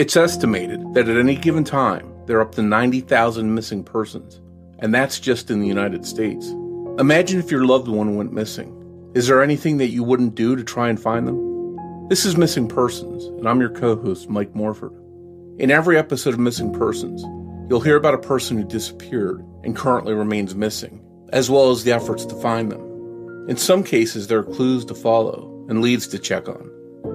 It's estimated that at any given time, there are up to 90,000 missing persons, and that's just in the United States. Imagine if your loved one went missing. Is there anything that you wouldn't do to try and find them? This is Missing Persons, and I'm your co-host, Mike Morford. In every episode of Missing Persons, you'll hear about a person who disappeared and currently remains missing, as well as the efforts to find them. In some cases, there are clues to follow and leads to check on.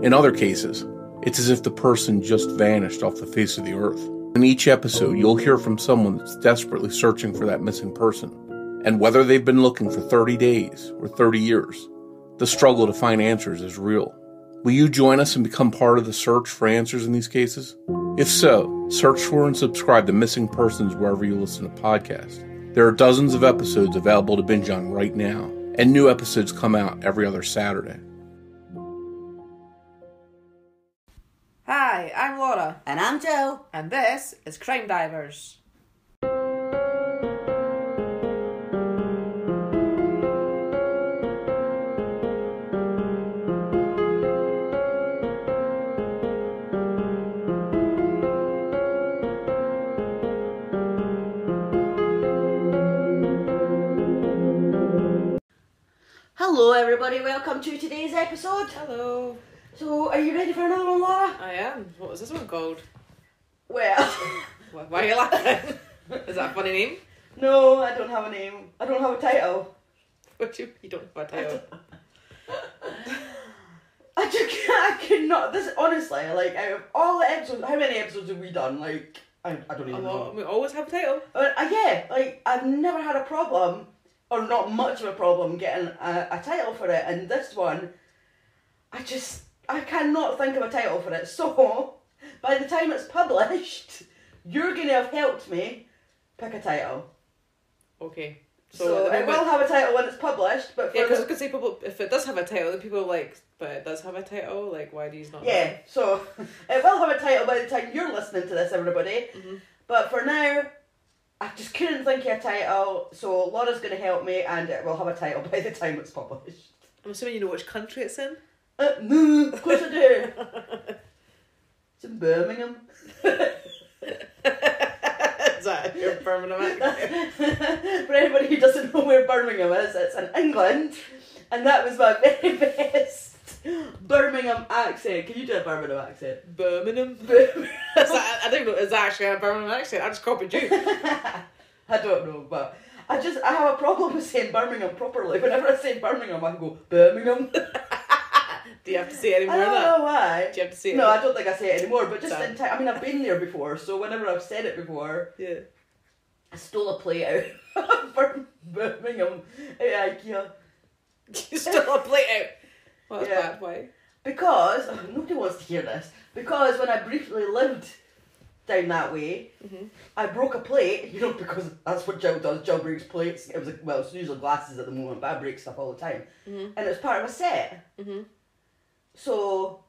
In other cases, it's as if the person just vanished off the face of the earth. In each episode, you'll hear from someone that's desperately searching for that missing person. And whether they've been looking for 30 days or 30 years, the struggle to find answers is real. Will you join us and become part of the search for answers in these cases? If so, search for and subscribe to Missing Persons wherever you listen to podcasts. There are dozens of episodes available to binge on right now, and new episodes come out every other Saturday. Hi, I'm Laura. And I'm Joe. And this is CrimeDivers. Hello everybody, welcome to today's episode. Hello. So, are you ready for another one, Laura? I am. What was this one called? Well... Why are you laughing? Is that a funny name? No, I don't have a name. I don't have a title. What you don't have a title? I cannot, this, honestly, like, out of all the episodes, how many episodes have we done? Like, I don't even know. We always have a title. Yeah, like, I've never had a problem, or not much of a problem, getting a title for it, and this one, I cannot think of a title for it, so by the time it's published, you're going to have helped me pick a title. Okay. So it will have a title when it's published, but for yeah, because I could say people, if it does have a title, then people are like, but it does have a title, like, why do you not yeah, know? so it will have a title by the time you're listening to this, everybody. Mm-hmm. But for now, I just couldn't think of a title, so Laura's going to help me, and it will have a title by the time it's published. I'm assuming you know which country it's in? No, of course I do. It's in Birmingham. Is that your Birmingham accent? For anybody who doesn't know where Birmingham is, it's in England, and that was my very best Birmingham accent. Can you do a Birmingham accent? Birmingham? I don't know, is that actually a Birmingham accent? I just copied you. I don't know, but I have a problem with saying Birmingham properly. Whenever I say Birmingham, I can go, Birmingham. Do you have to say any more I of that? don't know why. Do you have to say it? No, I don't think I say it anymore, but just Damn. in time. I mean, I've been there before, so whenever I've said it before, Yeah. I stole a plate out from Birmingham at IKEA. You stole a plate out? Well, that's Yeah. bad. Why? Because, nobody wants to hear this, because when I briefly lived down that way, I broke a plate, because that's what Jill does. Jill breaks plates. It's usually glasses at the moment, but I break stuff all the time. And it was part of a set. So,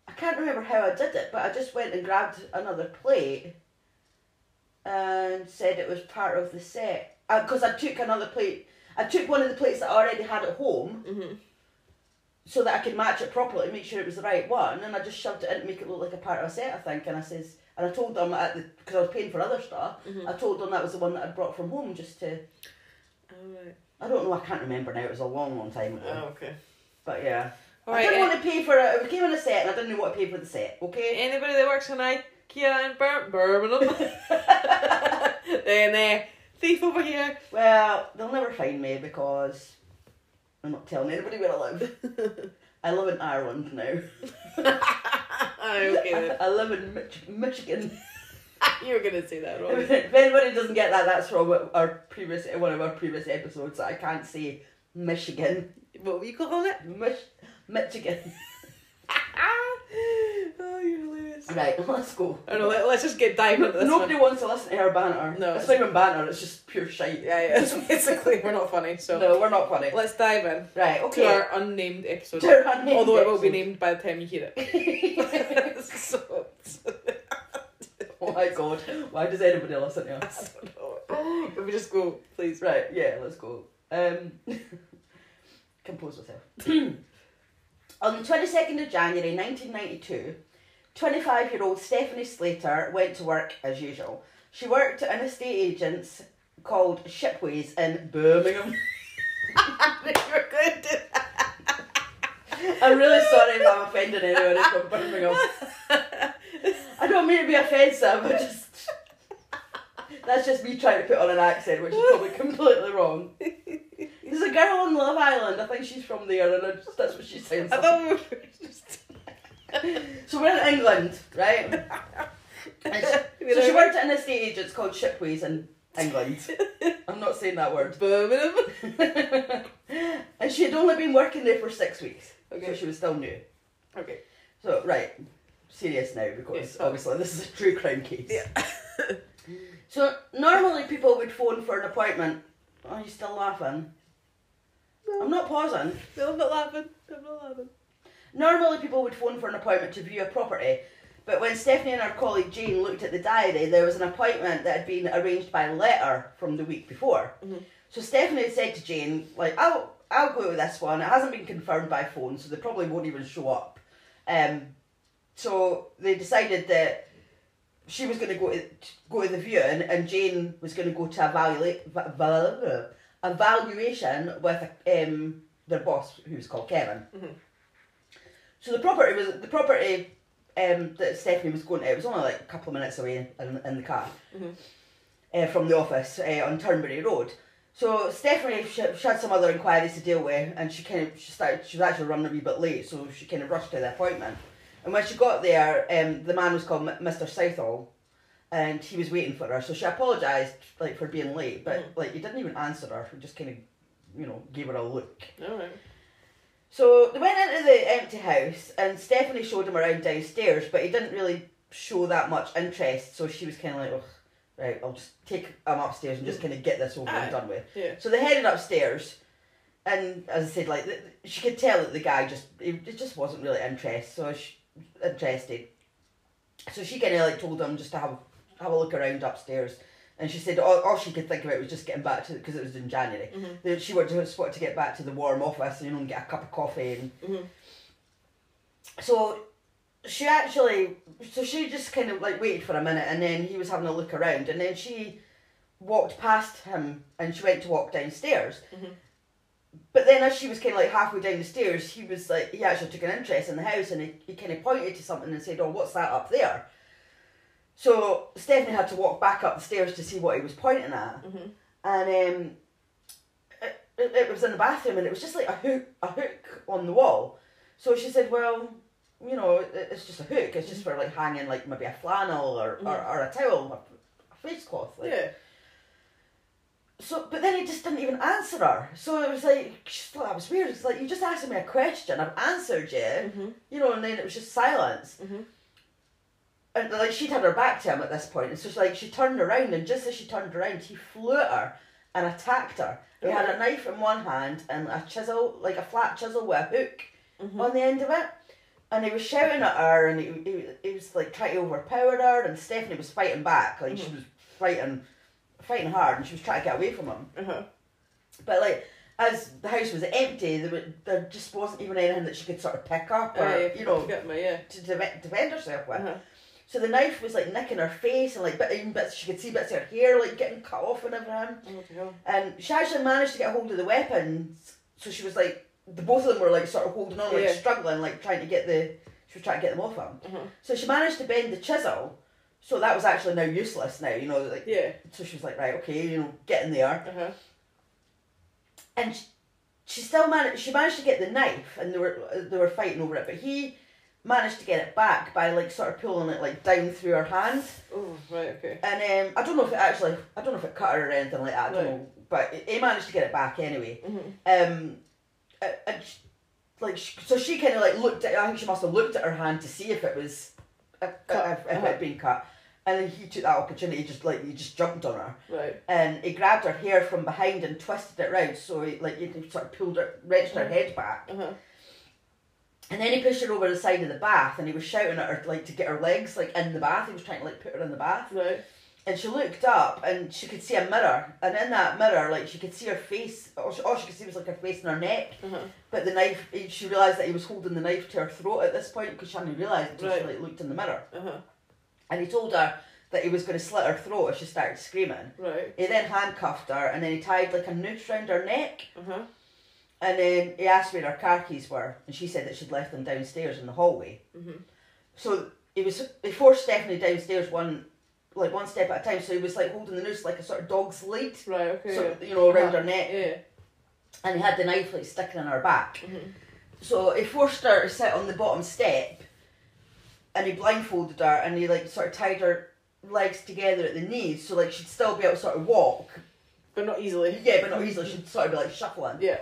I can't remember how I did it, but I just went and grabbed another plate and said it was part of the set. Because I took another plate, I took one of the plates that I already had at home, so that I could match it properly, make sure it was the right one, and I just shoved it in to make it look like a part of a set, I think, and I told them, because I was paying for other stuff, I told them that was the one that I'd brought from home, just to... Alright. I don't know, I can't remember now, it was a long, long time ago. Oh, okay. But yeah. Alright, I didn't want to pay for it, it came in a set, and I didn't know what to pay for the set, okay? Anybody that works in IKEA in Birmingham? Then, thief over here. Well, they'll never find me, because I'm not telling anybody where I live. I live in Ireland now. Okay then. I live in Michigan. You were going to say that wrong. If anybody doesn't get that, that's from one of our previous episodes that I can't say Michigan. What were you calling it? Michigan. Oh, you're hilarious. Right, let's go. I don't know, let's just get diving into this Nobody one. wants to listen to her banter. No. It's not even banter, it's just pure shite. Yeah, it's basically, we're not funny, so... No, we're not funny. Let's dive in. Right, okay. To our unnamed episode. To our unnamed Although it will be episode. named by the time you hear it. So... Oh my god, why does anybody listen to us? I don't know. If we just go, please. Right, yeah, let's go. Compose myself. On the 22nd of January 1992, 25-year-old Stephanie Slater went to work as usual. She worked at an estate agent's called Shipways in Birmingham. I'm really sorry if I'm offending anyone from Birmingham. I don't mean to be offensive, that's just me trying to put on an accent, which is probably completely wrong. There's a girl on Love Island, I think she's from there, and that's what she sounds like. I thought we were just... So we're in England, right? So she worked at an estate agent's called Shipways in England. I'm not saying that word. Birmingham. And she had only been working there for 6 weeks. Okay. So she was still new. Okay. So, right. Serious now, because obviously this is a true crime case. Yeah. So, normally people would phone for an appointment. Oh, you still laughing? No. I'm not pausing. No, I'm not laughing. I'm not laughing. Normally people would phone for an appointment to view a property, but when Stephanie and her colleague Jane looked at the diary, there was an appointment that had been arranged by letter from the week before. Mm-hmm. So Stephanie had said to Jane, like, I'll go with this one. It hasn't been confirmed by phone, so they probably won't even show up. So they decided that she was going to go to the viewing, and Jane was going to go to evaluation with their boss, who was called Kevin. Mm-hmm. So the property that Stephanie was going to, it was only like a couple of minutes away in the car from the office on Turnberry Road. So Stephanie, she had some other inquiries to deal with, and she was actually running a wee bit late, so she kind of rushed to the appointment. And when she got there, the man was called Mr. Southall, and he was waiting for her. So she apologised like for being late, but like he didn't even answer her. He just kind of, gave her a look. All right. So they went into the empty house, and Stephanie showed him around downstairs, but he didn't really show that much interest. So she was kind of like, oh, right, I'll just take him upstairs and just kind of get this over and done with. Yeah. So they headed upstairs, and as I said, like she could tell that the guy it just wasn't really interested. So she kind of like told him just to have a look around upstairs. And she said all she could think about was just getting back to, because it was in January. Mm-hmm. She just wanted to get back to the warm office, and get a cup of coffee. And so she just kind of like waited for a minute, and then he was having a look around, and then she walked past him, and she went to walk downstairs. Mm-hmm. But then as she was kind of like halfway down the stairs, he actually took an interest in the house, and he kind of pointed to something and said, "Oh, what's that up there?" So Stephanie had to walk back up the stairs to see what he was pointing at, and it was in the bathroom, and it was just like a hook on the wall. So she said, "Well, it's just a hook. It's just for like hanging like maybe a flannel or a towel, a face cloth." Like. Yeah. So, but then he just didn't even answer her. So it was like, she thought that was weird. It's like, you just asked me a question, I've answered you, and then it was just silence. And like she'd had her back to him at this point, and so she turned around, and just as she turned around, he flew at her and attacked her. He had a knife in one hand and a chisel, like a flat chisel with a hook on the end of it, and he was shouting at her, and he was like trying to overpower her, and Stephanie was fighting back, like she was fighting hard, and she was trying to get away from him. But like, as the house was empty, there just wasn't even anything that she could sort of pick up or to defend herself with. So the knife was like nicking her face, and like bits she could see bits of her hair like getting cut off and everything. And she actually managed to get hold of the weapons. So she was like, the both of them were like sort of holding on, like struggling, like trying to get them off him. So she managed to bend the chisel. So that was actually now useless now, So she was like, right, okay, get in there. And she managed to get the knife, and they were fighting over it, but he managed to get it back by like sort of pulling it like down through her hand. Oh, right, okay. And I don't know if it cut her or anything like that. I don't know, but he managed to get it back anyway. And so she kind of like looked at. I think she must have looked at her hand to see if it was if it had been cut. And then he took that opportunity, he just jumped on her. Right. And he grabbed her hair from behind and twisted it round, so he sort of wrenched her head back. And then he pushed her over the side of the bath, and he was shouting at her like to get her legs like in the bath. He was trying to like put her in the bath. Right. And she looked up and she could see a mirror. And in that mirror, like, she could see her face. All she could see was, like, her face and her neck. But the knife, she realised that he was holding the knife to her throat at this point because she hadn't realised until she, like, looked in the mirror. And he told her that he was going to slit her throat if she started screaming. Right. He then handcuffed her and then he tied, like, a noose round her neck. And then he asked where her car keys were. And she said that she'd left them downstairs in the hallway. So he forced Stephanie downstairs one step at a time, so he was like holding the noose like a sort of dog's lead, right? Okay, so, you know, around her neck, and he had the knife like sticking in her back. So he forced her to sit on the bottom step, and he blindfolded her, and he like sort of tied her legs together at the knees, so like she'd still be able to sort of walk, but not easily. Yeah, but not easily. She'd sort of be like shuffling. Yeah.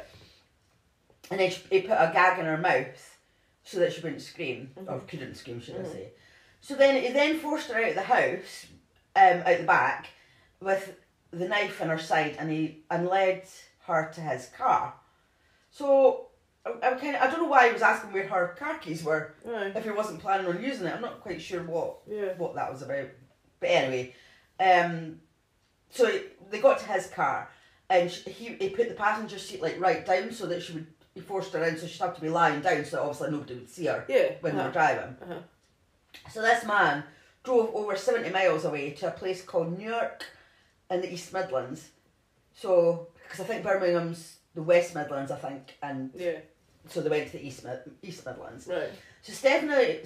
And then he put a gag in her mouth so that she wouldn't scream, or couldn't scream, should I say. So then he then forced her out of the house, out the back, with the knife in her side, and led her to his car. So I don't know why he was asking where her car keys were, if he wasn't planning on using it. I'm not quite sure what that was about. But anyway, so they got to his car, and he put the passenger seat like right down so that he forced her in, so she'd have to be lying down, so obviously nobody would see her when they were driving. So this man drove over 70 miles away to a place called Newark in the East Midlands. So, because I think Birmingham's the West Midlands, I think, and so they went to the East Midlands. Right. So Stephanie,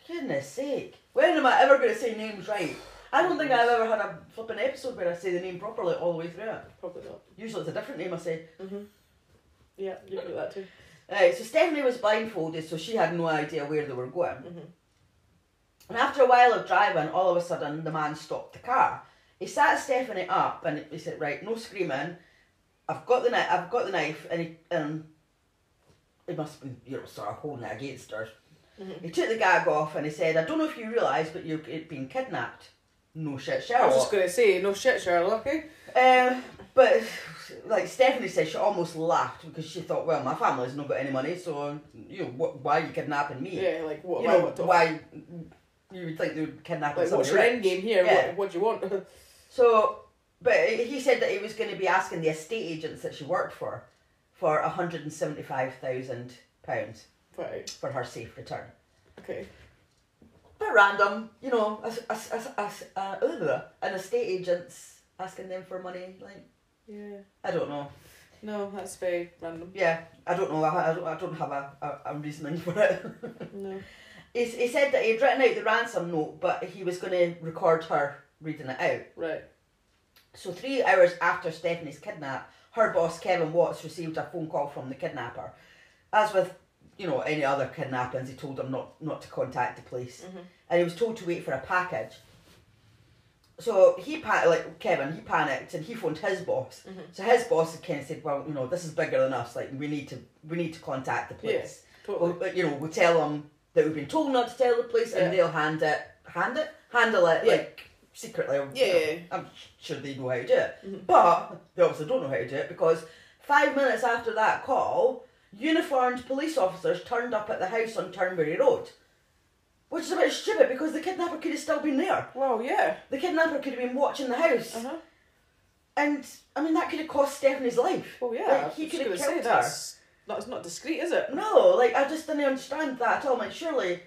goodness sake, when am I ever going to say names right? I don't think I've ever had a flipping episode where I say the name properly all the way through it. Probably not. Usually it's a different name I say. Yeah, you can do that too. Right, so Stephanie was blindfolded, so she had no idea where they were going. And after a while of driving, all of a sudden the man stopped the car. He sat Stephanie up and he said, "Right, no screaming. I've got the knife," and he must have been, sort of holding it against her. He took the gag off and he said, "I don't know if you realise, but you're being kidnapped." No shit, Sherlock. I was just going to say, no shit, Sherlock. Eh? But like Stephanie said, she almost laughed because she thought, well, my family's not got any money, so why are you kidnapping me? Yeah, like what? Why you would think they would kidnap like, what's your end game here? Yeah. What do you want? So, but he said that he was going to be asking the estate agents that she worked for £175,000 for her safe return. Okay. Bit random, an estate agent's asking them for money, like. Yeah. I don't know. No, that's very random. Yeah, I don't know. I don't have a reasoning for it. No. He said that he'd written out the ransom note, but he was going to record her reading it out. Right. So 3 hours after Stephanie's kidnap, her boss Kevin Watts received a phone call from the kidnapper. As with, any other kidnappings, he told him not to contact the police. And he was told to wait for a package. So he panicked and he phoned his boss. So his boss kind of said, "Well, this is bigger than us. Like we need to contact the police. Yeah, totally. We'll tell them that we've been told not to tell the police, and they'll handle it like secretly. Yeah, I'm sure they know how to do it, but they obviously don't know how to do it because 5 minutes after that call, uniformed police officers turned up at the house on Turnberry Road." Which is a bit stupid because the kidnapper could have still been there. Well, yeah. The kidnapper could have been watching the house. And, I mean, that could have cost Stephanie's life. Well, yeah. Like, he could have killed her. That's not discreet, is it? No, like, I just didn't understand that at all. Like, surely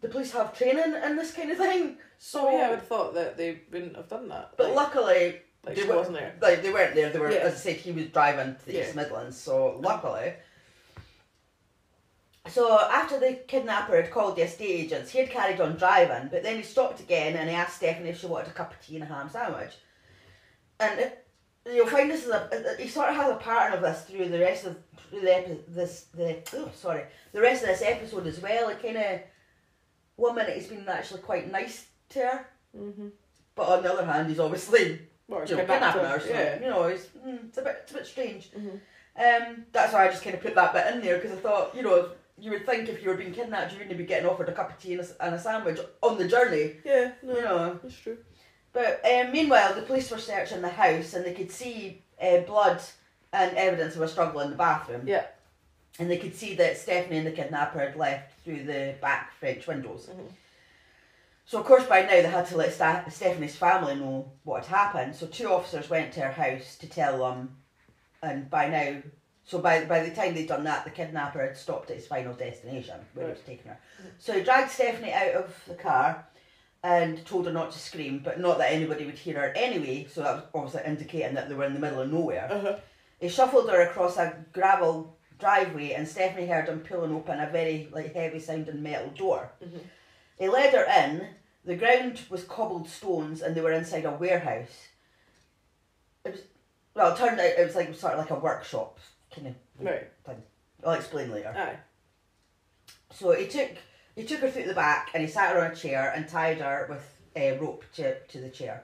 the police have training in this kind of thing. So, yeah, I would have thought that they wouldn't have done that. But luckily... she wasn't there. Like, they weren't there. They were, as I said, he was driving to the East Midlands. So, luckily... So after the kidnapper had called the estate agents, he had carried on driving, but then he stopped again and he asked Stephanie if she wanted a cup of tea and a ham sandwich. And you'll find this he sort of has a pattern of this through the rest of the rest of this episode as well. It kind of 1 minute he's been actually quite nice to her, but on the other hand he's obviously kidnapping her. So it's a bit strange. That's why I just kind of put that bit in there because I thought you would think if you were being kidnapped, you wouldn't be getting offered a cup of tea and a sandwich on the journey. Yeah, no, that's true. But meanwhile, the police were searching the house and they could see blood and evidence of a struggle in the bathroom. Yeah. And they could see that Stephanie and the kidnapper had left through the back French windows. So, of course, by now they had to let Stephanie's family know what had happened. So 2 officers went to her house to tell them. And by now, so by the time they'd done that, the kidnapper had stopped at his final destination, where he was taking her. So he dragged Stephanie out of the car and told her not to scream, but not that anybody would hear her anyway, so that was obviously indicating that they were in the middle of nowhere. He shuffled her across a gravel driveway, and Stephanie heard him pulling open a very heavy sounding metal door. He led her in. The ground was cobbled stones and they were inside a warehouse. It turned out it was sort of like a workshop kind of thing. I'll explain later. Aye. So he took her through the back and he sat her on a chair and tied her with a rope to the chair.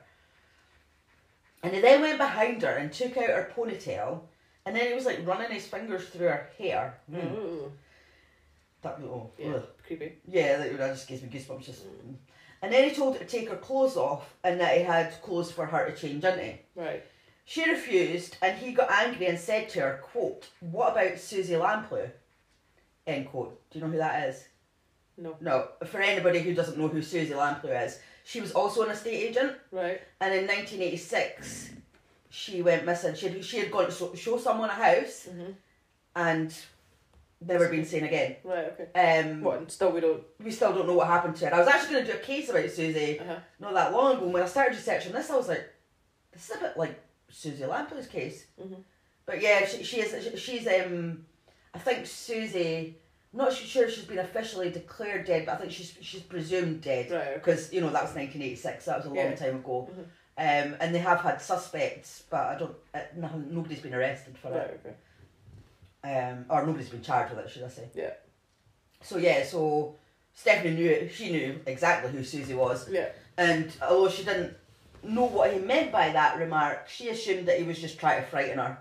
And he then went behind her and took out her ponytail, and then he was running his fingers through her hair. That was creepy. Yeah, that just gives me goosebumps. And then he told her to take her clothes off and that he had clothes for her to change into. Right. She refused, and he got angry and said to her, quote, "What about Susie Lamplugh?" End quote. Do you know who that is? No. No. For anybody who doesn't know who Susie Lamplugh is, she was also an estate agent. Right. And in 1986, she went missing. She had gone to show someone a house, and never been seen again. Right. Okay. What? And still we still don't know what happened to her. I was actually going to do a case about Susie not that long ago. And when I started researching this, I was like, this is a bit like Susie Lamplug's case. But yeah, she's I think Susie, I'm not sure she's been officially declared dead, but I think she's presumed dead. Right. Because, you know, that was 1986, so that was a long time ago. And they have had suspects, but nobody's been arrested for it. Okay. Or nobody's been charged with it, should I say. Yeah. So Stephanie knew exactly who Susie was. Yeah. And although she didn't know what he meant by that remark, she assumed that he was just trying to frighten her.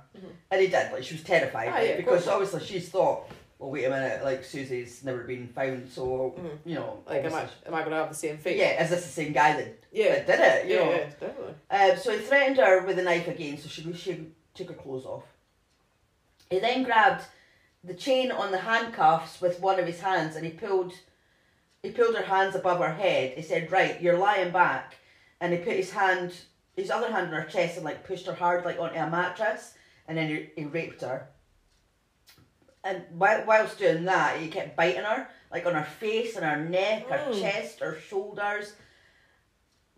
And he did, she was terrified, because obviously she's thought, well, wait a minute, Susie's never been found, so, you know. Am I going to have the same fate? Yeah, is this the same guy that did it? You know? Definitely. So he threatened her with a knife again, so she took her clothes off. He then grabbed the chain on the handcuffs with one of his hands, and he pulled her hands above her head. He said, "Right, you're lying back." And he put his other hand on her chest and pushed her hard onto a mattress, and then he raped her. And whilst doing that, he kept biting her, on her face and her neck, her chest, her shoulders.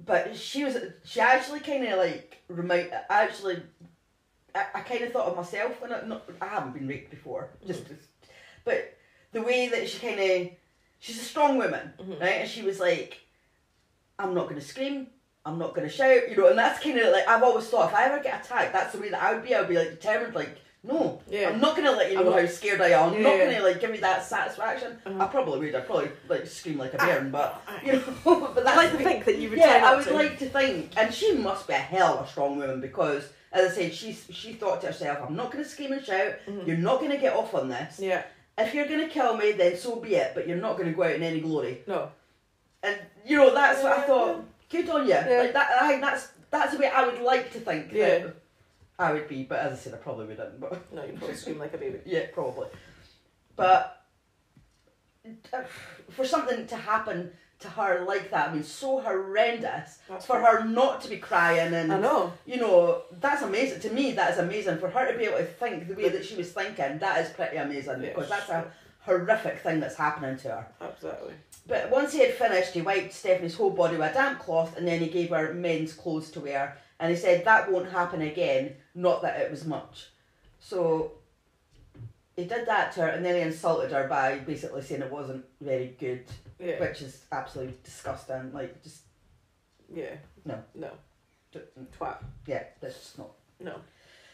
But she actually kind of I kind of thought of myself when I haven't been raped before, but the way that she's a strong woman, right? And she was like, "I'm not going to scream, I'm not going to shout," and that's kind of I've always thought if I ever get attacked, that's the way that I would be. I'd be determined, no, I'm not going to let you know how scared I am. I'm not going to give you that satisfaction. I probably would. I'd probably scream like a bairn, but but that's I'd like to think that you would. Yeah, I would like to think, and she must be a hell of a strong woman because, as I said, she thought to herself, "I'm not going to scream and shout. You're not going to get off on this. Yeah. If you're going to kill me, then so be it. But you're not going to go out in any glory." No. And that's what I thought. Good on you. Yeah. That's the way I would like to think. Yeah. That I would be, but as I said, I probably wouldn't. But No, you probably scream like a baby. yeah, probably. But for something to happen to her like that, so horrendous. That's for her not to be crying and I know. That's amazing. To me, that is amazing. For her to be able to think the way that she was thinking, that is pretty amazing because that's a horrific thing that's happening to her. Absolutely. But once he had finished, he wiped Stephanie's whole body with a damp cloth and then he gave her men's clothes to wear. And he said that won't happen again, not that it was much. So he did that to her and then he insulted her by basically saying it wasn't very good, which is absolutely disgusting. No. Twat. Yeah, that's just not. No.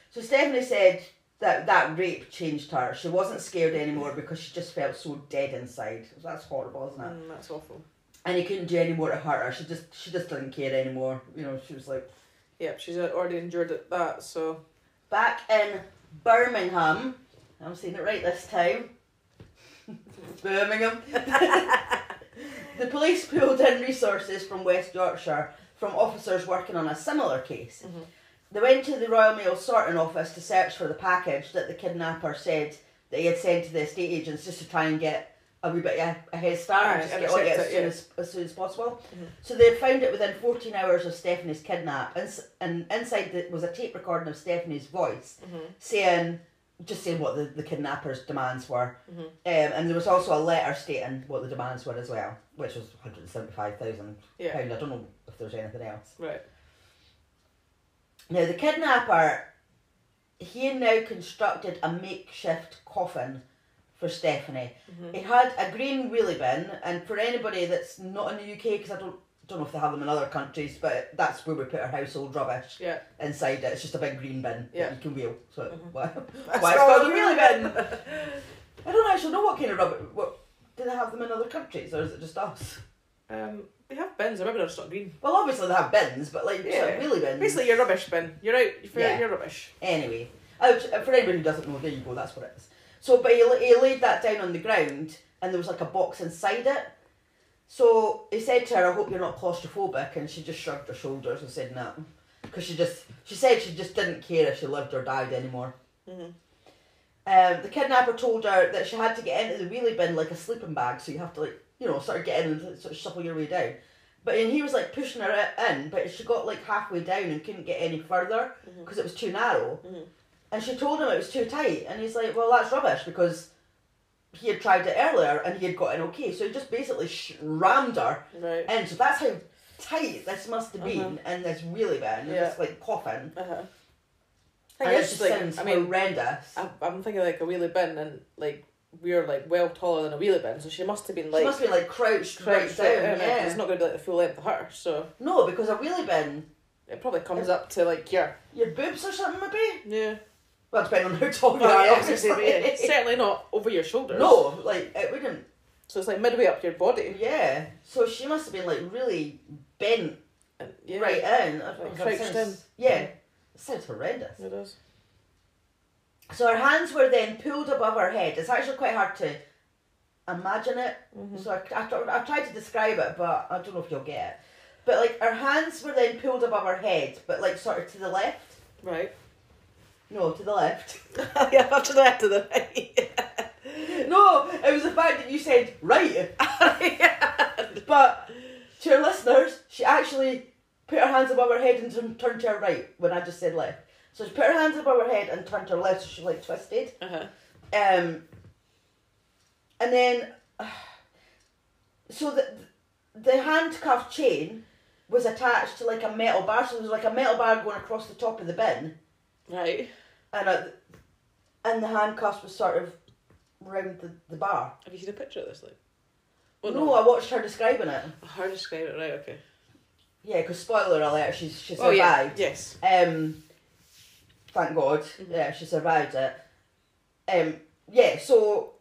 So Stephanie said that rape changed her. She wasn't scared anymore because she just felt so dead inside. That's horrible, isn't it? That's awful. And he couldn't do any more to hurt her. She just didn't care anymore. She was like... Yep, she's already endured that, so... Back in Birmingham, I'm saying it right this time, Birmingham, the police pulled in resources from West Yorkshire from officers working on a similar case. They went to the Royal Mail sorting office to search for the package that the kidnapper said that he had sent to the estate agents just to try and get a wee bit of a head start and just and get on it accept as soon as possible. Mhm. So they found it within 14 hours of Stephanie's kidnap, and inside was a tape recording of Stephanie's voice saying what the kidnappers' demands were. And there was also a letter stating what the demands were as well, which was £175,000. Yeah. I don't know if there's anything else. Right. Now the kidnapper, he had now constructed a makeshift coffin for Stephanie. He had a green wheelie bin, and for anybody that's not in the UK, because I don't know if they have them in other countries, but that's where we put our household rubbish. Yeah. Inside it, it's just a big green bin that you can wheel. So why it's That's called a wheelie bin? I don't actually know what kind of rubbish. What do they have them in other countries, or is it just us? They have bins. I remember they're just not green. Well, obviously they have bins, but like sort of wheelie bins. Basically, your rubbish bin. You're out for your rubbish. Anyway, for anybody who doesn't know, there you go. That's what it is. So, but he laid that down on the ground, and there was like a box inside it. So he said to her, "I hope you're not claustrophobic," and she just shrugged her shoulders and said no, because she said she just didn't care if she lived or died anymore. The kidnapper told her that she had to get into the wheelie bin like a sleeping bag, so you have to sort of get in and sort of shuffle your way down. And he was like pushing her in, but she got like halfway down and couldn't get any further because it was too narrow. And she told him it was too tight, and he's like, "Well, that's rubbish," because he had tried it earlier and he had got in okay. So he just basically rammed her in. So that's how tight this must have been in this wheelie bin, this like coffin. And it just sounds horrendous. I'm thinking like a wheelie bin, and like we're like well taller than a wheelie bin, so she must have been like. She must have been like crouched right down. Yeah. It's not going to be like the full length of her, so. No, because a wheelie bin. It probably comes up to like your boobs or something, maybe. Yeah. Well, depending on how tall you are, obviously. Certainly not over your shoulders. No, like it wouldn't. So it's like midway up your body. Yeah. So she must have been like really bent right in. Crouched in. Yeah. It sounds horrendous. It does. So her hands were then pulled above her head. It's actually quite hard to imagine it. So I tried to describe it, but I don't know if you'll get it. But like her hands were then pulled above her head, but like sort of to the left. Right. No, to the left. Yeah, not to the left, to the right. No, it was the fact that you said right. But to her listeners, she actually put her hands above her head and turned to her right when I just said left. So she put her hands above her head and turned to her left, so she like twisted. And then, so the handcuff chain was attached to like a metal bar, so there was like a metal bar going across the top of the bin. Right. And the handcuffs was sort of round the bar. Have you seen a picture of this, like? Oh, no, I watched her describing it. Her describing it, right? Okay. Yeah, because spoiler alert, she survived. Oh yeah. Yes. Thank God. Yeah, she survived it. So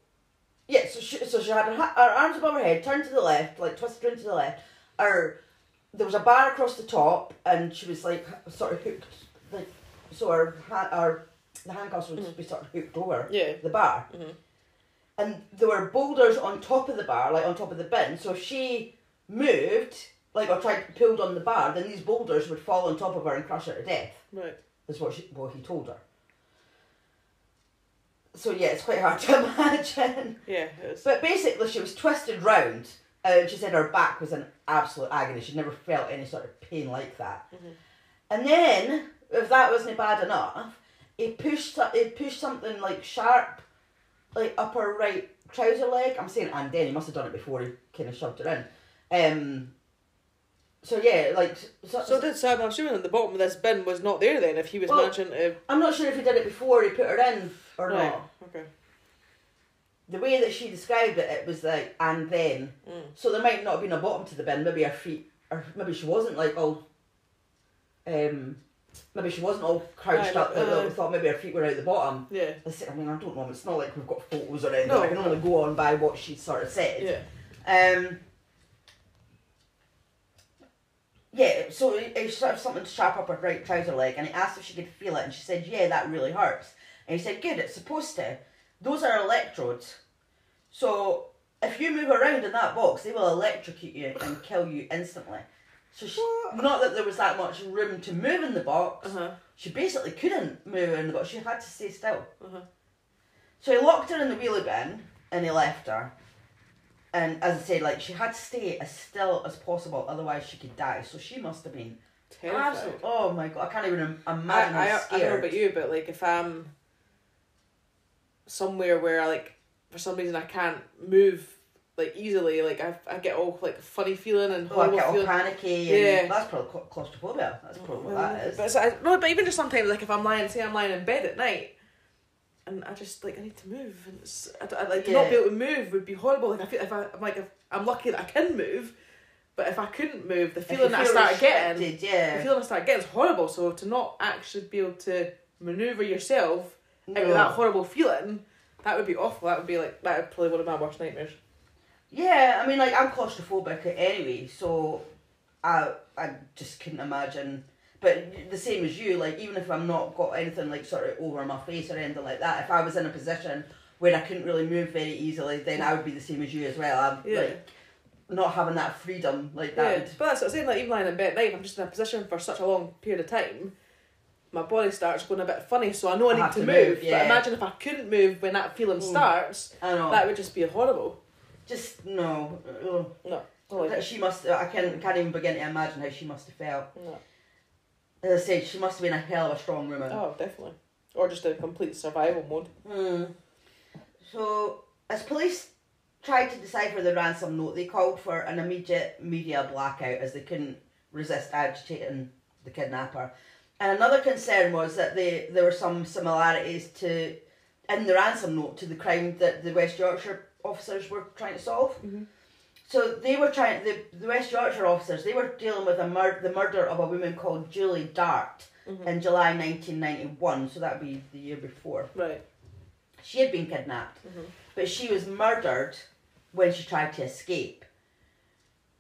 she had her arms above her head, turned to the left, like twisted around to the left. There was a bar across the top, and she was like sort of hooked, like so the handcuffs would be sort of hooked over the bar. And there were boulders on top of the bar, like on top of the bin. So if she moved, like or pulled on the bar, then these boulders would fall on top of her and crush her to death. Right. Is what he told her. So yeah, it's quite hard to imagine. Yeah, it is. But basically she was twisted round, and she said her back was in absolute agony. She'd never felt any sort of pain like that. And then, if that wasn't bad enough, he pushed something like sharp, like up her right trouser leg. I'm saying and then, he must have done it before he kind of shoved it in. So yeah, like... So I'm assuming that the bottom of this bin was not there then, if he was managing to... I'm not sure if he did it before he put her in or not. Okay. The way that she described it, it was like, and then. So there might not have been a bottom to the bin, maybe her feet, or maybe she wasn't like all... maybe she wasn't all crouched up, we thought maybe her feet were out the bottom. Yeah. I mean, I don't know, it's not like we've got photos or anything, I can only go on by what she sort of said. Yeah. So he sort of something to sharp up her right trouser leg, and he asked if she could feel it, and she said, yeah, that really hurts. And he said, good, it's supposed to. Those are electrodes. So if you move around in that box, they will electrocute you and kill you instantly. So not that there was that much room to move in the box, she basically couldn't move in the box, she had to stay still. So he locked her in the wheelie bin, and he left her. And as I said, like, she had to stay as still as possible, otherwise she could die. So she must have been Terrified. oh my God, I can't even imagine how I scared. don't know about you, but like if I'm somewhere where like for some reason I can't move like easily, like I get all like funny feeling and I horrible get all feeling. panicky. Yeah. And that's probably claustrophobia. That's probably what that is. But it's, no, but even just sometimes like if I'm lying in bed at night, and I just like I need to move, and I like to not be able to move would be horrible. Like I feel if I'm lucky that I can move, but if I couldn't move, the feeling that I started getting, the feeling I started getting is horrible. So to not actually be able to maneuver yourself out of that horrible feeling, that would be awful. That would be like that would probably one of my worst nightmares. Yeah, I mean, like, I'm claustrophobic anyway, so I just couldn't imagine. But the same as you, like, even if I'm not got anything, like, sort of over my face or anything like that, if I was in a position where I couldn't really move very easily, then I would be the same as you as well. I'm, like, not having that freedom, like, that would... But that's what I'm saying, like, even lying in bed at night, if I'm just in a position for such a long period of time, my body starts going a bit funny, so I know I need to move. But imagine if I couldn't move when that feeling starts, that would just be horrible. Just, no. No. She must... I can't even begin to imagine how she must have felt. No. As I said, she must have been a hell of a strong woman. Oh, definitely. Or just in complete survival mode. So, as police tried to decipher the ransom note, they called for an immediate media blackout as they couldn't resist agitating the kidnapper. And another concern was that there were some similarities in the ransom note to the crime that the West Yorkshire officers were trying to solve. So they were the West Yorkshire officers, they were dealing with the murder of a woman called Julie Dart in July 1991, so that would be the year before. Right. She had been kidnapped, but she was murdered when she tried to escape.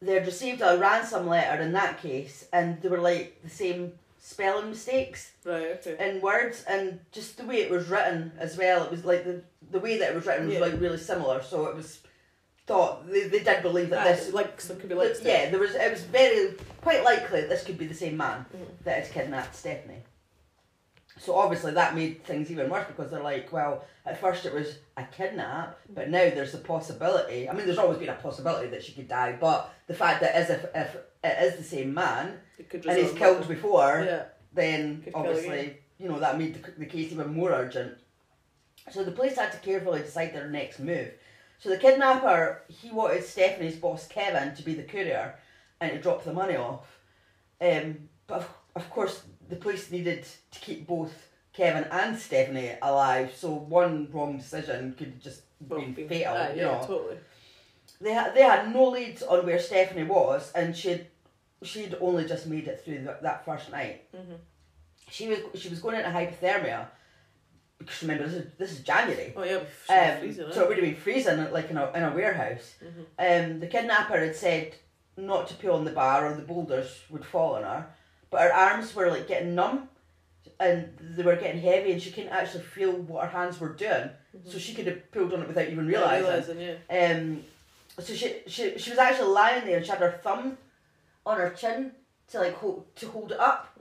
They had received a ransom letter in that case, and they were like the same spelling mistakes in words, and just the way it was written as well. It was like the way that it was written was like really similar, so it was thought they did believe that this could be like it was very quite likely that this could be the same man that had kidnapped Stephanie. So obviously that made things even worse, because they're like, well, at first it was a kidnap, but now there's a possibility. I mean, there's always been a possibility that she could die, but the fact that if it is the same man and he's killed before, then obviously, you know, that made the case even more urgent. So the police had to carefully decide their next move. So the kidnapper, he wanted Stephanie's boss Kevin to be the courier and to drop the money off. But of course, the police needed to keep both Kevin and Stephanie alive, so one wrong decision could just been fatal. You know, totally. They had no leads on where Stephanie was, and she'd only just made it through that first night. She was going into hypothermia. Because remember, this is January. Oh yeah, freezing. So it would have been freezing, like in a warehouse. The kidnapper had said not to pull on the bar or the boulders would fall on her, but her arms were like getting numb, and they were getting heavy, and she couldn't actually feel what her hands were doing. So she could have pulled on it without even realising. So she was actually lying there, and she had her thumb on her chin to like hold it up.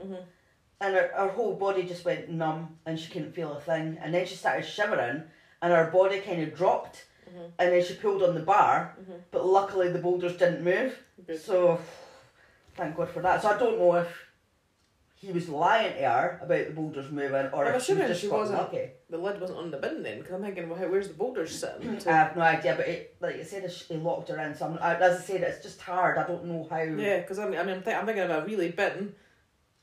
And her whole body just went numb, and she couldn't feel a thing. And then she started shivering, and her body kind of dropped. And then she pulled on the bar, but luckily the boulders didn't move. Good. So, thank God for that. So I don't know if he was lying to her about the boulders moving, or I'm if she assuming wasn't lucky. The lid wasn't on the bin then, because I'm thinking, well, where's the boulders sitting? I have no idea, but like I said, he locked her in. So as I said, it's just hard. I don't know how. Yeah, because I'm thinking of a really bin.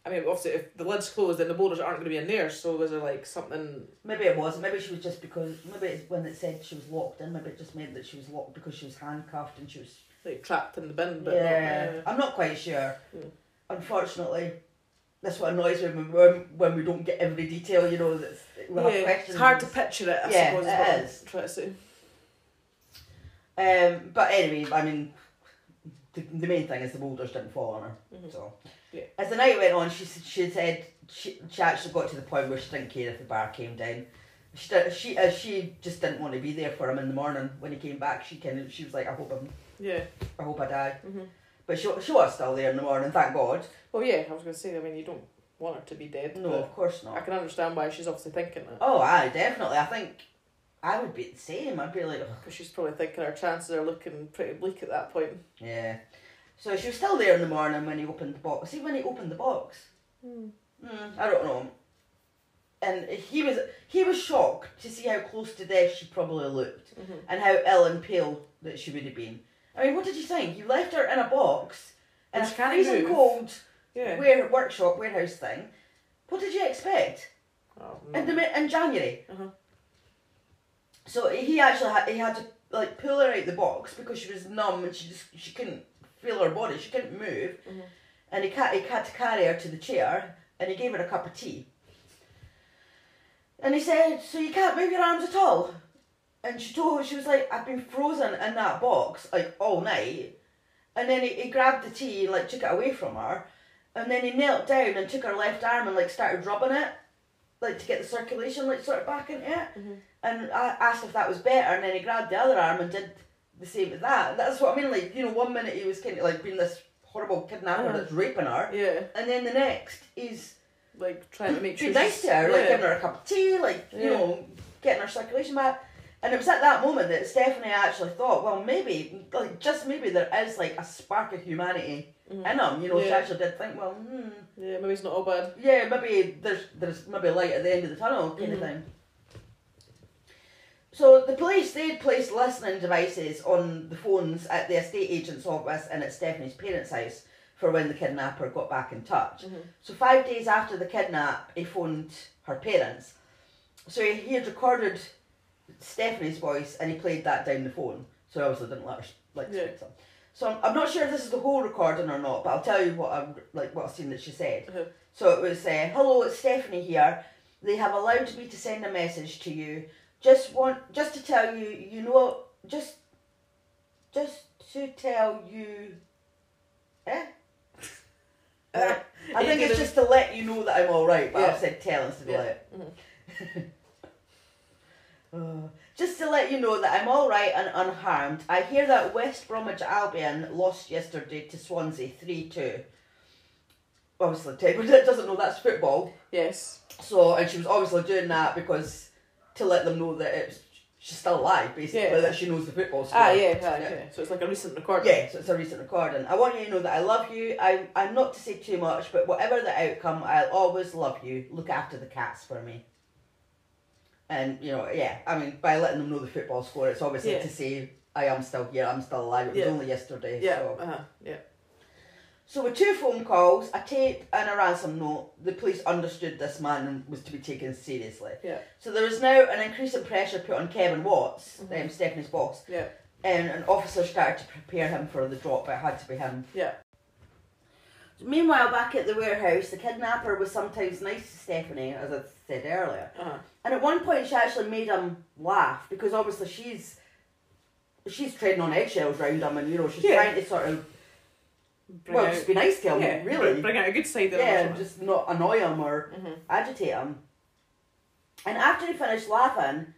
I mean, obviously, if the lid's closed, then the boulders aren't going to be in there. So was there like something? Maybe it wasn't. Maybe she was just because. Maybe it's when it said she was locked in. Maybe it just meant that she was locked because she was handcuffed and she was like trapped in the bin. But I'm not quite sure. Unfortunately, that's what annoys me when we don't get every detail. You know, that we have questions. It's hard to picture it. I suppose it is. Try to say. But anyway, I mean, the main thing is the boulders didn't fall on her. So. Yeah. As the night went on, she said she actually got to the point where she didn't care if the bar came down. She just didn't want to be there for him in the morning when he came back. She was like, I hope I die. But she was still there in the morning, thank God. Well, yeah, I was going to say, I mean, you don't want her to be dead. No, of course not. I can understand why she's obviously thinking that. Oh, aye, definitely. I think I would be the same. I'd be like, because she's probably thinking her chances are looking pretty bleak at that point. Yeah. So she was still there in the morning when he opened the box. See, when he opened the box, I don't know. And he was shocked to see how close to death she probably looked, and how ill and pale that she would have been. I mean, what did you think? You left her in a box in a freezing cold warehouse thing. What did you expect? Oh, no. In January. So he had to like pull her out the box because she was numb and she couldn't feel her body. She couldn't move, and he had to carry her to the chair, and he gave her a cup of tea. And he said, "So you can't move your arms at all?" And she was like, "I've been frozen in that box like all night." And then he grabbed the tea and like took it away from her, and then he knelt down and took her left arm and like started rubbing it, like to get the circulation like sort of back into it. And I asked if that was better, and then he grabbed the other arm and did the same with that. That's what I mean. Like, you know, 1 minute he was kind of like being this horrible kidnapper that's raping her, and then the next he's like trying to make sure being nice to her, like giving her a cup of tea, like you know, getting her circulation back. And it was at that moment that Stephanie actually thought, well, maybe, like, just maybe there is, like, a spark of humanity in him. You know, she actually did think, well, yeah, maybe it's not all bad. Yeah, maybe there's maybe a light at the end of the tunnel kind of thing. So the police, they had placed listening devices on the phones at the estate agent's office and at Stephanie's parents' house for when the kidnapper got back in touch. So 5 days after the kidnap, he phoned her parents. So he had recorded Stephanie's voice and he played that down the phone, so I obviously didn't let her speak to him. So I'm not sure if this is the whole recording or not, but I'll tell you what I've seen that she said. So it was, "Hello, it's Stephanie here. They have allowed me to send a message to you. Just to tell you, you know, just to tell you, I think it's just to let you know that I'm all right, but I've said tell instead of let." "Just to let you know that I'm all right and unharmed. I hear that West Bromwich Albion lost yesterday to Swansea 3-2. Obviously, Ted doesn't know that's football. Yes. So, and she was obviously doing that because to let them know that she's still alive, basically, that she knows the football score. So it's like a recent recording. Yeah, so it's a recent recording. "I want you to know that I love you. I'm not to say too much, but whatever the outcome, I'll always love you. Look after the cats for me." And, you know, I mean, by letting them know the football score, it's obviously to say, I am still here, I'm still alive. It was only yesterday. So with 2 phone calls, a tape and a ransom note, the police understood this man was to be taken seriously. So there was now an increasing pressure put on Kevin Watts, Stephanie's boss. And an officer started to prepare him for the drop, but it had to be him. Meanwhile, back at the warehouse, the kidnapper was sometimes nice to Stephanie, as I said earlier. And at one point, she actually made him laugh, because obviously she's treading on eggshells round him, and, you know, she's trying to sort of, just be nice to him, really. Bring out a good side of him. Yeah, just not annoy him or agitate him. And after he finished laughing,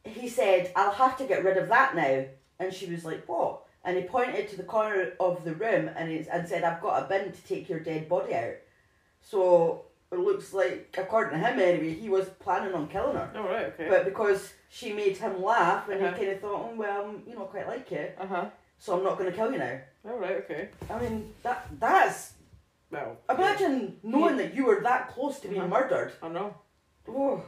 he said, "I'll have to get rid of that now." And she was like, "What?" And he pointed to the corner of the room and said, "I've got a bin to take your dead body out." So it looks like, according to him anyway, he was planning on killing her. Oh, right, okay. But because she made him laugh, and he kind of thought, "Oh, well, you know, I quite like you, so I'm not going to kill you now." Oh, right, okay. I mean, that's... Well... Imagine knowing that you were that close to being murdered. I know. Oh.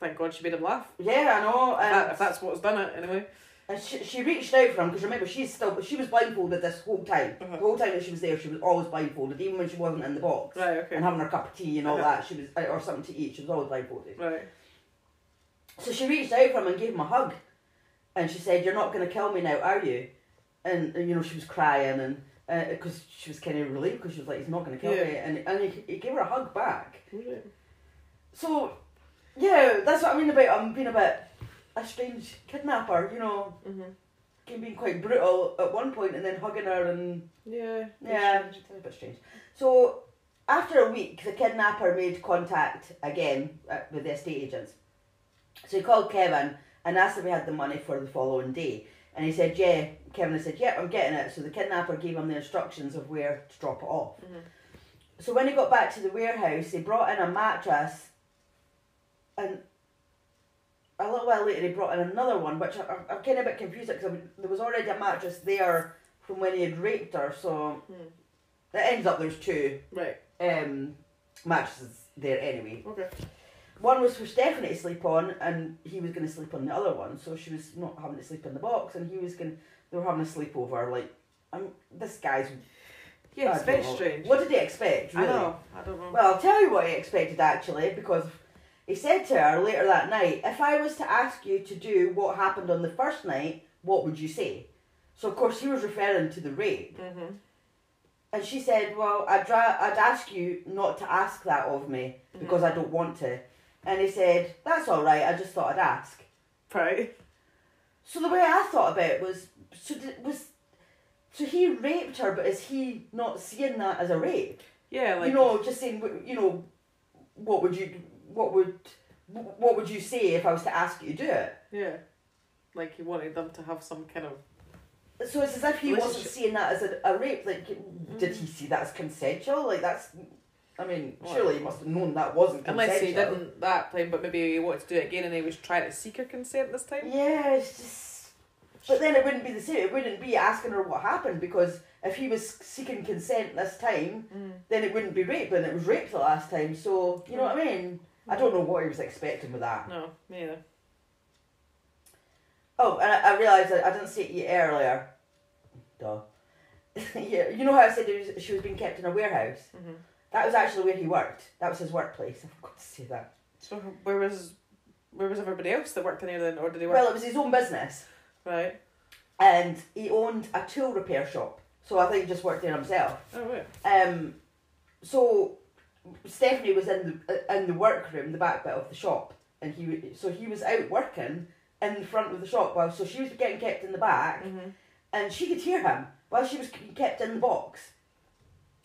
Thank God she made him laugh. Yeah, I know. And if that's what's done it, anyway. And she reached out for him, because remember, she was blindfolded this whole time. The whole time that she was there, she was always blindfolded, even when she wasn't in the box. Right, okay. And having her cup of tea and all that, she was, or something to eat, she was always blindfolded. Right. So she reached out for him and gave him a hug. And she said, "You're not going to kill me now, are you?" And you know, she was crying, and because she was kind of relieved, because she was like, "He's not going to kill me." And he gave her a hug back. Really? So, yeah, that's what I mean about him being a bit a strange kidnapper, you know. Being quite brutal at one point and then hugging her and... Yeah, it's a bit strange. So, after a week, the kidnapper made contact again with the estate agents. So he called Kevin and asked if he had the money for the following day. And he said, yeah. Kevin said, yeah, I'm getting it. So the kidnapper gave him the instructions of where to drop it off. So when he got back to the warehouse, he brought in a mattress and a little while later he brought in another one, which I'm kind of a bit confused because there was already a mattress there from when he had raped her, so it ends up there's two mattresses there anyway. Okay. One was for Stephanie to sleep on, and he was going to sleep on the other one, so she was not having to sleep in the box, and they were having a sleepover. Like, this guy's... Yeah, it's very strange. What did he expect, really? I don't know. Well, I'll tell you what he expected, actually, because he said to her later that night, if I was to ask you to do what happened on the first night, what would you say? So, of course, he was referring to the rape. Mm-hmm. And she said, well, I'd ask you not to ask that of me, because I don't want to. And he said, that's all right, I just thought I'd ask. Right. So the way I thought about it was, so he raped her, but is he not seeing that as a rape? Yeah, like... just saying, what would you say if I was to ask you to do it? Yeah. Like he wanted them to have some kind of... So it's as if he wasn't seeing that as a rape. Like, did he see that as consensual? Like, that's... I mean, surely he must have known that wasn't consensual. Unless he didn't that time, but maybe he wanted to do it again and he was trying to seek her consent this time. Yeah, it's just... But then it wouldn't be the same. It wouldn't be asking her what happened, because if he was seeking consent this time, then it wouldn't be rape, and it was rape the last time. So, you know what I mean? I don't know what he was expecting with that. No, me either. Oh, and I realised that I didn't say it earlier. Duh. Yeah, you know how I said she was being kept in a warehouse? Mm-hmm. That was actually where he worked. That was his workplace. I forgot to say that. So where was everybody else that worked in there then, or did he work? Well, it was his own business. Right. And he owned a tool repair shop. So I think he just worked there himself. Oh, right. So Stephanie was in the workroom, the back bit of the shop, and he was out working in the front of the shop so she was getting kept in the back, and she could hear him while she was kept in the box.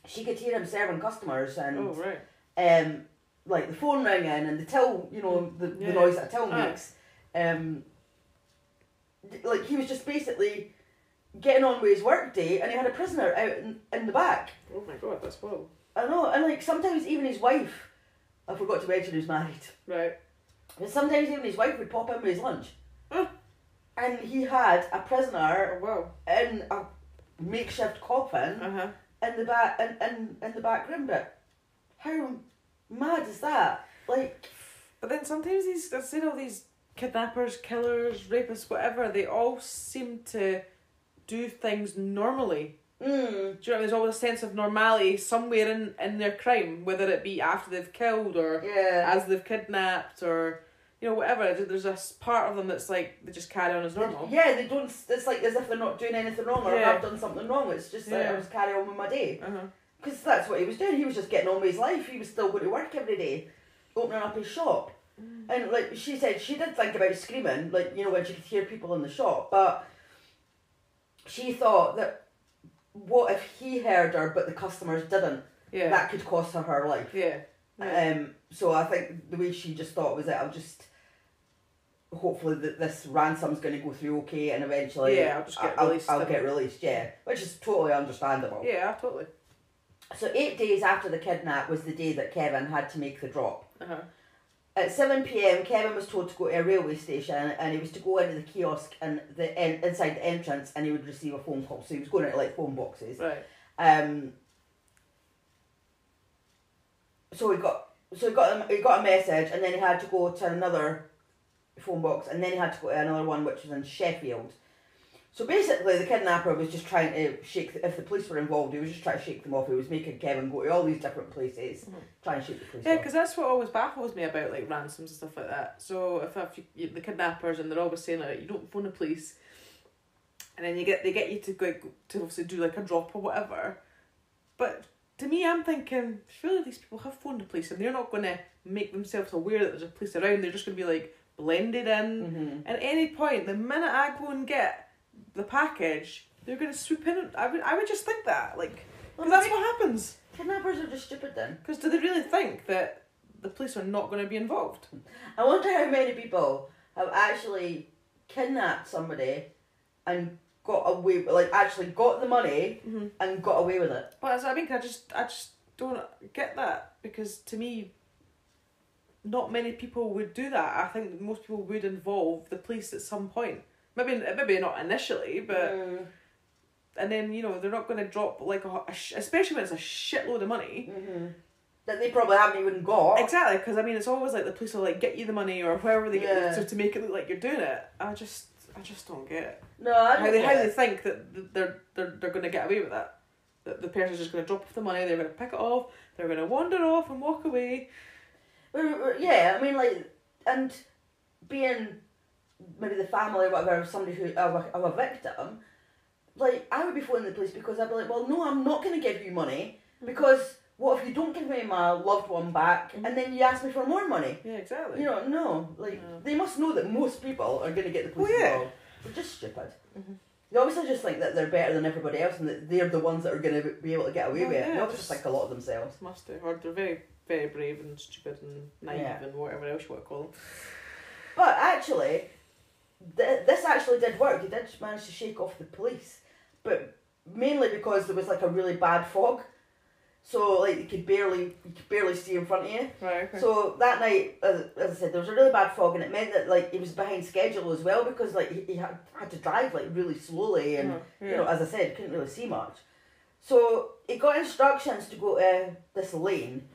She could hear him serving customers and like the phone ringing and the till, the noise that a till makes. Like he was just basically getting on with his work day, and he had a prisoner out in the back. Oh my god, that's wild. I know, and like sometimes even his wife, I forgot to mention he was married. Right. But sometimes even his wife would pop in with his lunch. And he had a prisoner in a makeshift coffin in the back in the back room. But how mad is that? Like, but then sometimes all these kidnappers, killers, rapists, whatever, they all seem to do things normally. Do you know what I mean? There's always a sense of normality somewhere in their crime, whether it be after they've killed or as they've kidnapped or whatever. There's a part of them that's like they just carry on as normal. Yeah, they don't. It's like as if they're not doing anything wrong or have done something wrong. It's just like I was carrying on with my day. Because that's what he was doing. He was just getting on with his life. He was still going to work every day, opening up his shop. And like she said, she did think about screaming, like when she could hear people in the shop, but she thought that what if he heard her but the customers didn't? Yeah. That could cost her life. Yeah. So I think the way she just thought was that hopefully this ransom's going to go through okay, and eventually I'll just get released. I'll get released, which is totally understandable. Yeah, totally. So 8 days after the kidnap was the day that Kevin had to make the drop. At 7 p.m, Kevin was told to go to a railway station, and he was to go into the kiosk and inside the entrance, and he would receive a phone call. So he was going into like phone boxes. Right. So he got a message, and then he had to go to another phone box, and then he had to go to another one which was in Sheffield. So basically the kidnapper was just trying to if the police were involved, he was just trying to shake them off. He was making Kevin go to all these different places, try and shake the police off. Yeah, because that's what always baffles me about like ransoms and stuff like that. So if the kidnappers, and they're always saying like, you don't phone the police, and then they get you to go to obviously do like a drop or whatever. But to me, I'm thinking, surely these people have phoned the police, and they're not going to make themselves aware that there's a police around. They're just going to be like blended in. At any point, the minute I go and get the package, they're going to swoop in. I would just think that, like, because that's what happens. Kidnappers are just stupid then. Because do they really think that the police are not going to be involved? I wonder how many people have actually kidnapped somebody and got away, like actually got the money and got away with it. Well, that's what I mean. I just don't get that, because to me, not many people would do that. I think most people would involve the police at some point. Maybe not initially, but and then they're not going to drop like especially when it's a shitload of money that they probably haven't even got. Exactly, because it's always like the police will like get you the money or whoever they get to make it look like you're doing it. I just don't get it. No, I don't how they think that they're going to get away with that. That the person's just going to drop off the money, they're going to pick it off, they're going to wander off and walk away. Yeah, and being maybe the family or whatever of somebody of a victim, like I would be phoning the police because I'd be like, well, no, I'm not going to give you money because what if you don't give me my loved one back and then you ask me for more money? Yeah, exactly. They must know that most people are going to get the police involved. They're just stupid. They obviously just think that they're better than everybody else and that they're the ones that are going to be able to get away with it. They obviously just think a lot of themselves. Must do. Or they're very, very brave and stupid and naive and whatever else you want to call them. But actually, this actually did work. He did manage to shake off the police. But mainly because there was like a really bad fog. So like you could barely see in front of you. Right. Okay. So that night, as I said, there was a really bad fog, and it meant that like he was behind schedule as well because like he had to drive like really slowly, and as I said, couldn't really see much. So he got instructions to go to this lane,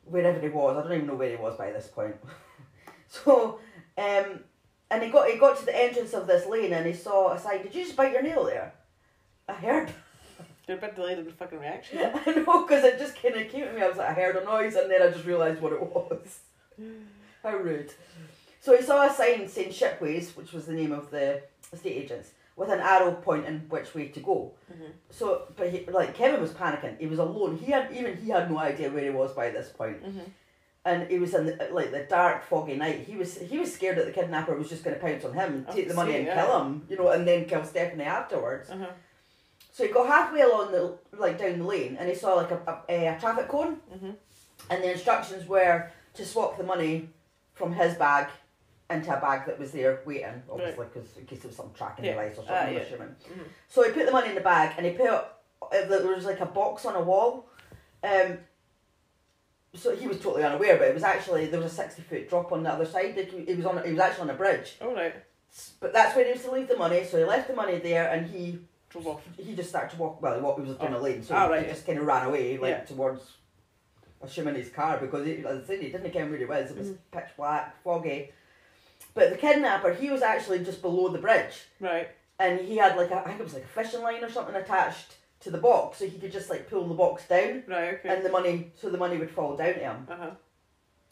wherever he was. I don't even know where he was by this point. So, and he got to the entrance of this lane, and he saw a sign. Did you just bite your nail there? I heard. You're a bit delayed in the fucking reaction. I know, because it just kind of came to me. I was like, I heard a noise, and then I just realised what it was. How rude. So he saw a sign saying Shipways, which was the name of the estate agents, with an arrow pointing which way to go. So, but Kevin was panicking. He was alone. He had no idea where he was by this point. And he was in the dark, foggy night. He was scared that the kidnapper was just going to pounce on him and take the money and kill him, and then kill Stephanie afterwards. So he got halfway along down the lane, and he saw like a traffic cone, and the instructions were to swap the money from his bag into a bag that was there waiting, obviously, because in case there was some tracking device or something, I'm assuming. So he put the money in the bag, and he put there was like a box on a wall. So he was totally unaware, but it was actually there was a 60-foot drop on the other side. He was actually on a bridge. Oh right. But that's where he was to leave the money. So he left the money there, and he drove off. He just started to walk. Well, he was down a lane, so he just kind of ran away, towards, assuming his car, because as I said, he didn't care where he was. It was pitch black, foggy. But the kidnapper, he was actually just below the bridge. Right. And he had I think it was like a fishing line or something attached to the box, so he could just pull the box down. Right. Okay. And the money would fall down to him.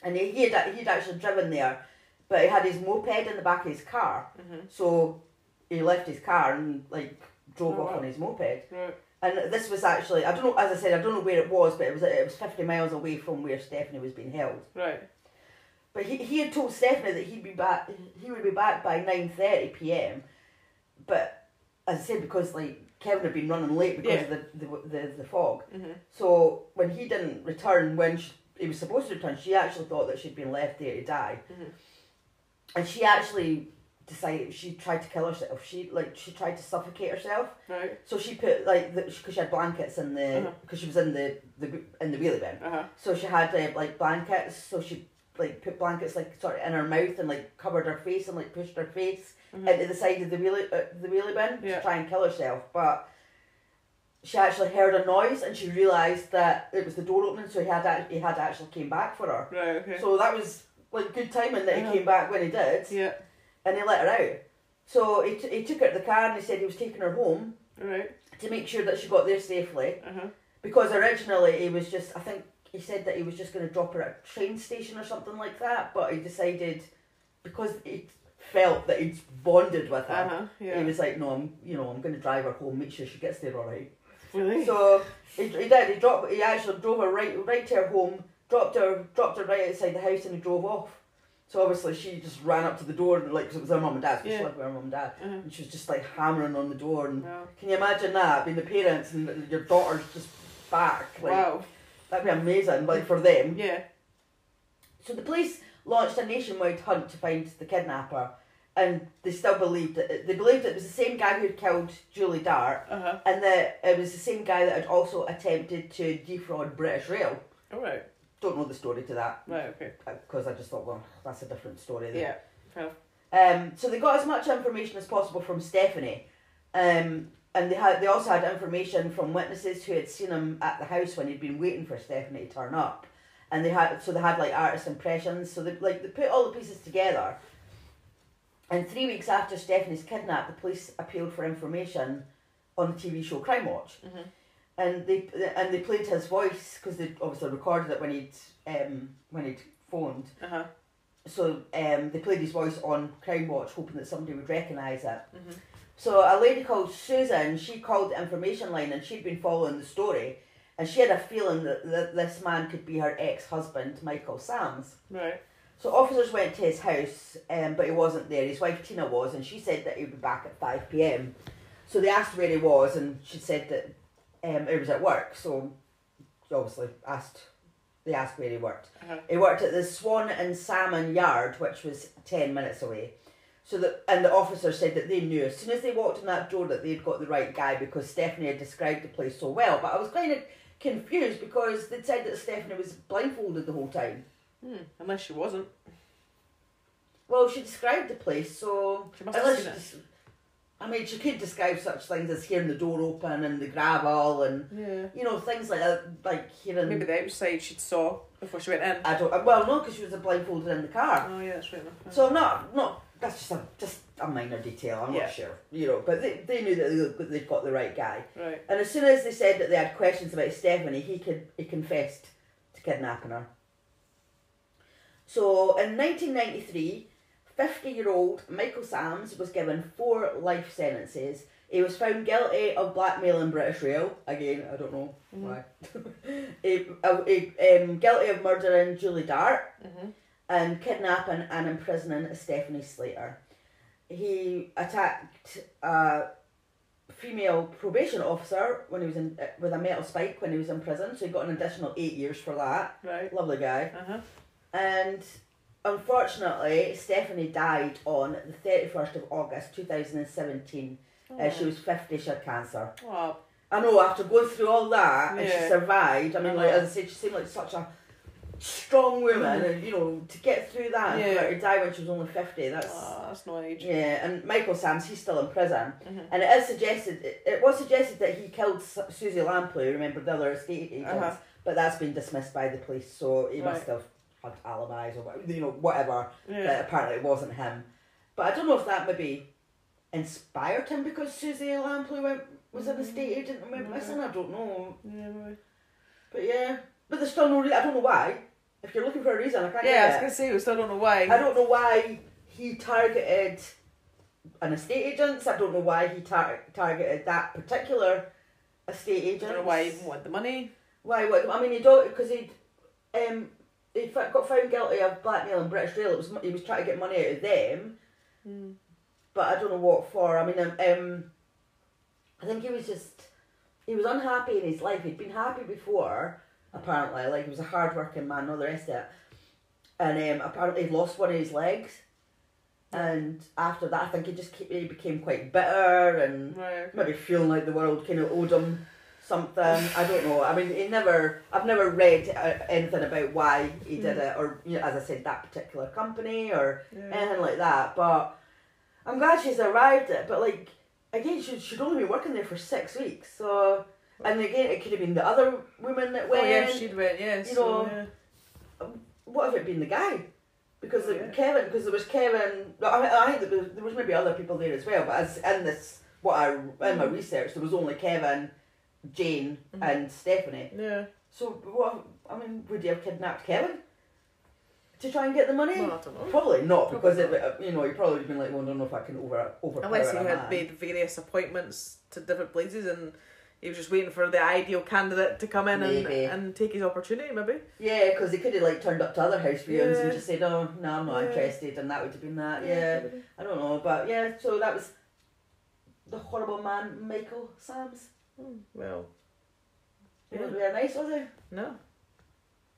And he'd actually driven there, but he had his moped in the back of his car. So he left his car and drove off on his moped. Right. And this was actually, I don't know, as I said, I don't know where it was, but it was 50 miles away from where Stephanie was being held. Right. But he had told Stephanie that he would be back by 9:30 p.m. But as I said, because Kevin had been running late because of the fog. So when he didn't return when he was supposed to return, she actually thought that she'd been left there to die. And she actually decided she tried to kill herself. She tried to suffocate herself. Right. So she put because she had blankets in the because she was in the wheelie bin. So she had blankets. So she put blankets sort of in her mouth and covered her face and pushed her face into the side of the wheelie bin to try and kill herself. But she actually heard a noise and she realised that it was the door opening. So he had actually came back for her. Right. Okay. So that was good timing that he came back when he did. Yeah. And he let her out. So he took her to the car and he said he was taking her home. Right. To make sure that she got there safely. Because originally he was just, I think he said that he was just going to drop her at a train station or something like that. But he decided, because he felt that he'd bonded with her, he was like, no, I'm going to drive her home, make sure she gets there alright. Really? So he did. He actually drove her right to her home, dropped her right outside the house, and he drove off. So obviously she just ran up to the door and because it was her mum and dad, so she lived with her mum and dad, and she was just hammering on the door. And can you imagine that, being the parents and your daughter's just back? Wow, that'd be amazing, for them. Yeah. So the police launched a nationwide hunt to find the kidnapper, and they still believed it. They believed it was the same guy who had killed Julie Dart, and that it was the same guy that had also attempted to defraud British Rail. Oh right. don't know the story to that. Right, okay. Because I just thought, well, that's a different story. Yeah, fair enough. So they got as much information as possible from Stephanie. And they also had information from witnesses who had seen him at the house when he'd been waiting for Stephanie to turn up. And they had like artist impressions. So they put all the pieces together. And 3 weeks after Stephanie's kidnap, the police appealed for information on the TV show Crime Watch. Mm-hmm. And they played his voice because they obviously recorded it when he'd phoned. Uh-huh. So they played his voice on Crime Watch, hoping that somebody would recognise it. Mm-hmm. So a lady called Susan, she called the information line, and she'd been following the story, and she had a feeling that this man could be her ex-husband, Michael Sams. Right. So officers went to his house, but he wasn't there. His wife Tina was, and she said that he'd be back at 5 p.m. So they asked where he was, and she said that he was at work. So obviously they asked where he worked. Uh-huh. He worked at the Swan and Salmon Yard, which was 10 minutes away. And the officers said that they knew as soon as they walked in that door that they'd got the right guy because Stephanie had described the place so well. But I was kind of confused because they'd said that Stephanie was blindfolded the whole time. Unless she wasn't. Well, she described the place, so She must have seen it. I mean, she could describe such things as hearing the door open and the gravel and things like that, like hearing. Maybe the outside she'd saw before she went in. I don't. Well, no, because she was blindfolded in the car. Oh yeah, that's right enough. So I'm not. That's just a minor detail. I'm not sure, but they knew that they'd got the right guy. Right. And as soon as they said that they had questions about Stephanie, he confessed to kidnapping her. So in 1993, 50-year-old Michael Sams was given 4 life sentences. He was found guilty of blackmailing British Rail. Again, I don't know why. Guilty of murdering Julie Dart. Mm-hmm. And kidnapping and imprisoning Stephanie Slater. He attacked a female probation officer when he was with a metal spike when he was in prison, so he got an additional 8 years for that. Right. Lovely guy. Uh-huh. And unfortunately, Stephanie died on the 31st of August 2017. She was 50, she had cancer. Oh. I know, after going through all that, and she survived. I mean, like as I said, she seemed like such a strong woman, and to get through that and for her to die when she was only 50, that's no age. Yeah, and Michael Sams, he's still in prison. Mm-hmm. And it was suggested that he killed Susie Lamplugh, remember the other estate agents, but that's been dismissed by the police, so he must have had alibis or whatever, but apparently it wasn't him. But I don't know if that maybe inspired him because Susie Lamplugh was an estate agent and went missing, I don't know. Yeah, maybe. But there's still no reason. I don't know why. If you're looking for a reason, I can't get it. Yeah, I was going to say, we still don't know why. I don't know why he targeted an estate agent. I don't know why he targeted that particular estate agent. I don't know why he even wanted the money. Why? What? I mean, he don't, because he got found guilty of blackmailing British Rail. He was trying to get money out of them. But I don't know what for. I mean, I think he was unhappy in his life. He'd been happy before. Apparently, like he was a hard-working man, all the rest of it. And apparently he lost one of his legs. And after that, I think he became quite bitter and maybe feeling like the world kind of owed him something. I don't know. I mean, I've never read anything about why he did it, or as I said, that particular company or anything like that. But I'm glad she's arrived at it. But like again, she'd only been working there for 6 weeks, so. And again, it could have been the other woman that went. Oh yeah, she'd went. Yes. What if it been the guy? Because Kevin, because there was Kevin. I think there was maybe other people there as well. But as in my research, there was only Kevin, Jane, and Stephanie. Yeah. So what? I mean, would you have kidnapped Kevin to try and get the money? Well, I don't know. Probably not, because he probably would have been like, well, I don't know if I can overpower. Unless he had made various appointments to different places and. He was just waiting for the ideal candidate to come in and take his opportunity, maybe. Yeah, because he could have turned up to other house viewings and just said, "Oh, no, I'm not interested," and that would have been that. Yeah, I don't know, but so that was the horrible man, Michael Sams. Well, he wasn't very nice, was he? No.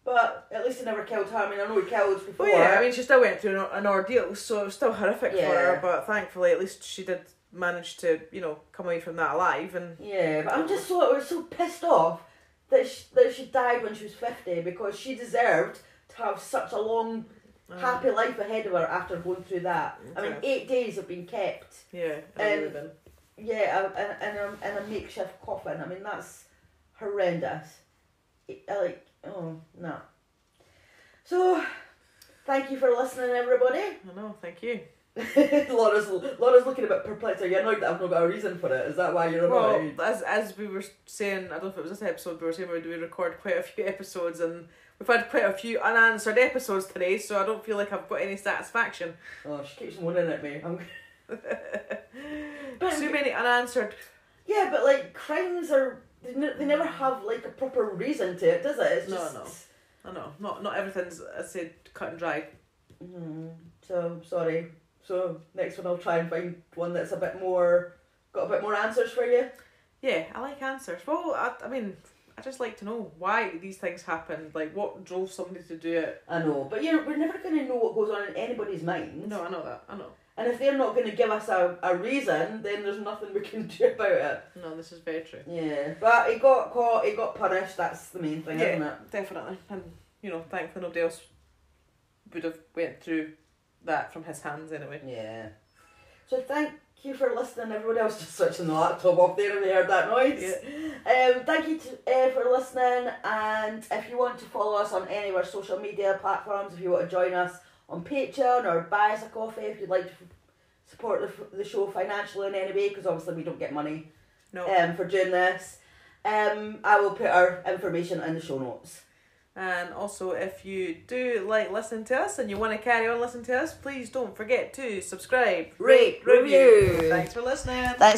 But at least he never killed her. I mean, I know he killed before. Oh yeah, I mean, she still went through an ordeal, so it was still horrific for her. But thankfully, at least she did. Managed to come away from that alive, and but I'm just so pissed off that she died when she was 50 because she deserved to have such a long, happy life ahead of her after going through that. Okay. I mean, 8 days have been kept. Yeah, in a makeshift coffin. I mean, that's horrendous. No. So, thank you for listening, everybody. I know, thank you. Laura's looking a bit perplexed. Are you annoyed that I've not got a reason for it? Is that why you're annoyed? Well, as we were saying, I don't know if it was this episode, we were saying we record quite a few episodes and we've had quite a few unanswered episodes today, so I don't feel like I've got any satisfaction. Oh, she keeps moaning at me. Too many unanswered. Yeah, but like crimes are, they never have like a proper reason to it, does it? It's just... No. I know. Not everything's, as I said, cut and dry. So sorry. So next one I'll try and find one that's got a bit more answers for you. Yeah, I like answers. Well, I mean, I just like to know why these things happen. Like, what drove somebody to do it. I know, but we're never going to know what goes on in anybody's mind. No, I know that. I know. And if they're not going to give us a reason, then there's nothing we can do about it. No, this is very true. Yeah, but he got caught, he got punished, that's the main thing, isn't it? Definitely. And, thankfully nobody else would have went through that from his hands anyway. Yeah. So thank you for listening. Everybody else just switching the laptop off there if they heard that noise. Yeah. Thank you for listening, and if you want to follow us on any of our social media platforms, if you want to join us on Patreon or buy us a coffee if you'd like to support the show financially in any way, because obviously we don't get money for doing this, I will put our information in the show notes. And also, if you do like listening to us and you want to carry on listening to us, please don't forget to subscribe, rate, review. Thanks for listening. Bye.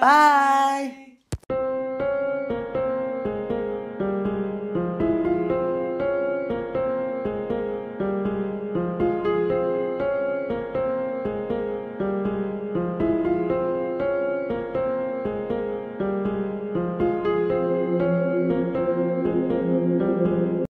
Bye.